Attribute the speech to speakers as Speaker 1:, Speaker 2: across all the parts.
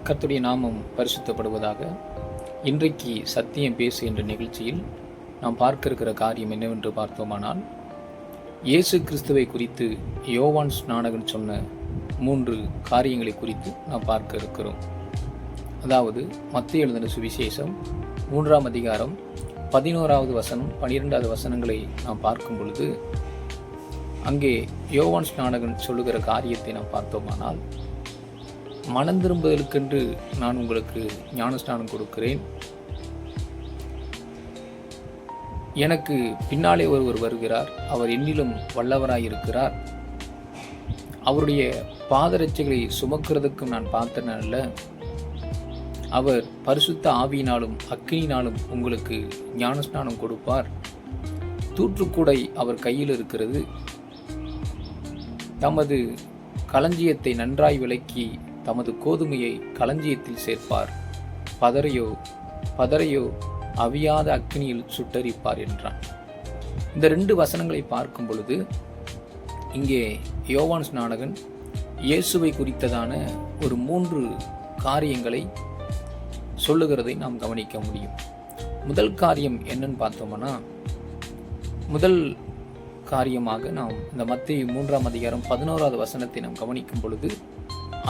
Speaker 1: கர்த்தருடைய நாமம் பரிசுத்தப்படுவதாக. இன்றைக்கு சத்தியம் பேசு என்ற நிகழ்ச்சியில் நாம் பார்க்க இருக்கிற காரியம் என்னவென்று பார்த்தோமானால், இயேசு கிறிஸ்துவை குறித்து யோவான் ஸ்நானகன் சொன்ன 3 காரியங்களை குறித்து நாம் பார்க்க இருக்கிறோம். அதாவது மத்தேயு எழுதின சுவிசேஷம் 3ஆம் அதிகாரம் 11வது வசனம் 12வது வசனங்களை நாம் பார்க்கும் பொழுது, அங்கே யோவான் ஸ்நானகன் சொல்லுகிற காரியத்தை நாம் பார்த்தோமானால், மனம் திரும்புதலுக்கென்று நான் உங்களுக்கு ஞானஸ்நானம் கொடுக்கிறேன், எனக்கு பின்னாலே ஒருவர் வருகிறார், அவர் என்னிலும் வல்லவராயிருக்கிறார், அவருடைய பாதரட்சைகளை சுமக்கிறதுக்கும் நான் பார்த்தேன் அல்ல, அவர் பரிசுத்த ஆவியினாலும் அக்கினியினாலும் உங்களுக்கு ஞானஸ்நானம் கொடுப்பார், தூற்றுக்கூடை அவர் கையில் இருக்கிறது, தமது களஞ்சியத்தை நன்றாய் விலக்கி தமது கோதுமையை களஞ்சியத்தில் சேர்ப்பார், பதரையோ அவியாத அக்னியில் சுட்டரிப்பார் என்றான். இந்த 2 வசனங்களை பார்க்கும் பொழுது, இங்கே யோவான் ஸ்நானகன் இயேசுவை குறித்ததான ஒரு 3 காரியங்களை சொல்லுகிறதை நாம் கவனிக்க முடியும். முதல் காரியம் என்னன்னு பார்த்தோம்னா, முதல் காரியமாக நாம் இந்த மத்தேயு 3ஆம் அதிகாரம் 11வது வசனத்தை நாம் கவனிக்கும் பொழுது,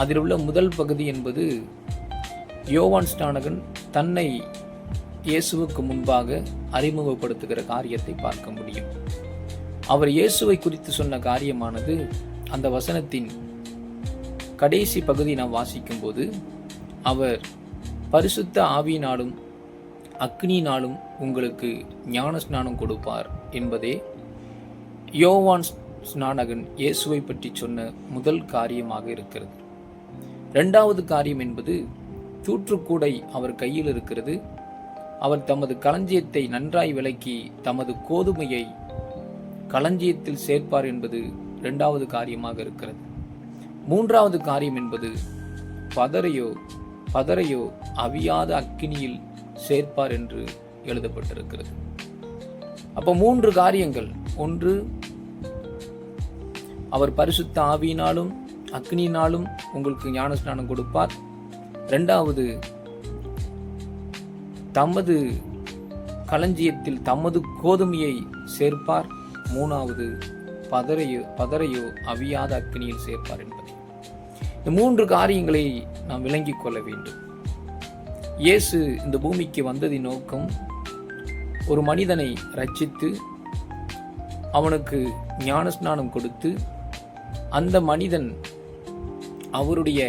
Speaker 1: அதில் உள்ள முதல் பகுதி என்பது யோவான் ஸ்நானகன் தன்னை இயேசுவுக்கு முன்பாக அறிமுகப்படுத்துகிற காரியத்தை பார்க்க முடியும். அவர் இயேசுவை குறித்து சொன்ன காரியமானது அந்த வசனத்தின் கடைசி பகுதி நாம் வாசிக்கும் போது, அவர் பரிசுத்த ஆவியினாலும் அக்னியினாலும் உங்களுக்கு ஞான ஸ்நானம் கொடுப்பார் என்பதே யோவான் ஸ்நானகன் இயேசுவை பற்றி சொன்ன முதல் காரியமாக இருக்கிறது. 2வது காரியம் என்பது தூற்றுக்கூடை அவர் கையில் இருக்கிறது, அவர் தமது களஞ்சியத்தை நன்றாய் விலக்கி தமது கோதுமையை களஞ்சியத்தில் சேர்ப்பார் என்பது 2வது காரியமாக இருக்கிறது. 3வது காரியம் என்பது பதரையோ அவியாத அக்கினியில் சேர்ப்பார் என்று எழுதப்பட்டிருக்கிறது. அப்போ 3 காரியங்கள். ஒன்று, அவர் பரிசுத்த ஆவியினாலும் அக்னியினாலும் உங்களுக்கு ஞானஸ்நானம் கொடுப்பார். 2வது, தமது களஞ்சியத்தில் தமது கோதுமையை சேர்ப்பார். 3வது, பதரையோ அவியாத அக்னியில் சேர்ப்பார் என்பது. இந்த 3 காரியங்களை நாம் விளங்கிக் கொள்ள வேண்டும். இயேசு இந்த பூமிக்கு வந்ததின் நோக்கம், ஒரு மனிதனை ரட்சித்து அவனுக்கு ஞானஸ்நானம் கொடுத்து அந்த மனிதன் அவருடைய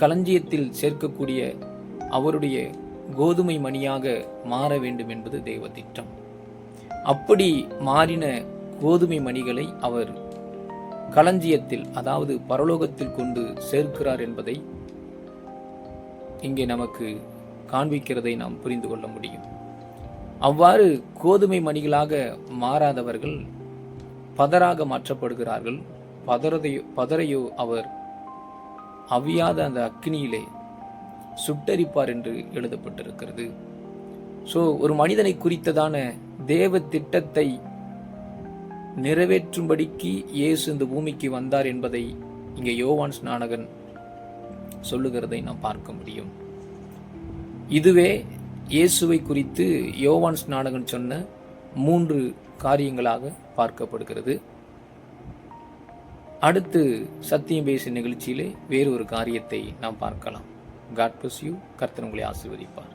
Speaker 1: களஞ்சியத்தில் சேர்க்கக்கூடிய அவருடைய கோதுமை மணியாக மாற வேண்டும் என்பது தேவ திட்டம். அப்படி மாறின கோதுமை மணிகளை அவர் களஞ்சியத்தில், அதாவது பரலோகத்தில் கொண்டு சேர்க்கிறார் என்பதை இங்கே நமக்கு காண்பிக்கிறதை நாம் புரிந்து கொள்ள முடியும். அவ்வாறு கோதுமை மணிகளாக மாறாதவர்கள் பதராக மாற்றப்படுகிறார்கள். பதரையோ அவர் அவியாத அந்த அக்னியிலே சுட்டரிப்பார் என்று எழுதப்பட்டிருக்கிறது. ஒரு மனிதனை குறித்ததான தேவ திட்டத்தை நிறைவேற்றும்படிக்கு இயேசு இந்த பூமிக்கு வந்தார் என்பதை இங்கே யோவான் ஸ்நானகன் சொல்லுகிறதை நாம் பார்க்க முடியும். இதுவே இயேசுவை குறித்து யோவான் ஸ்நானகன் சொன்ன 3 காரியங்களாக பார்க்கப்படுகிறது. அடுத்து சத்தியம் பேசும் நிகழ்ச்சியிலே வேறொரு காரியத்தை நாம் பார்க்கலாம். God bless you. கர்த்தர் உங்களை ஆசீர்வதிப்பார்.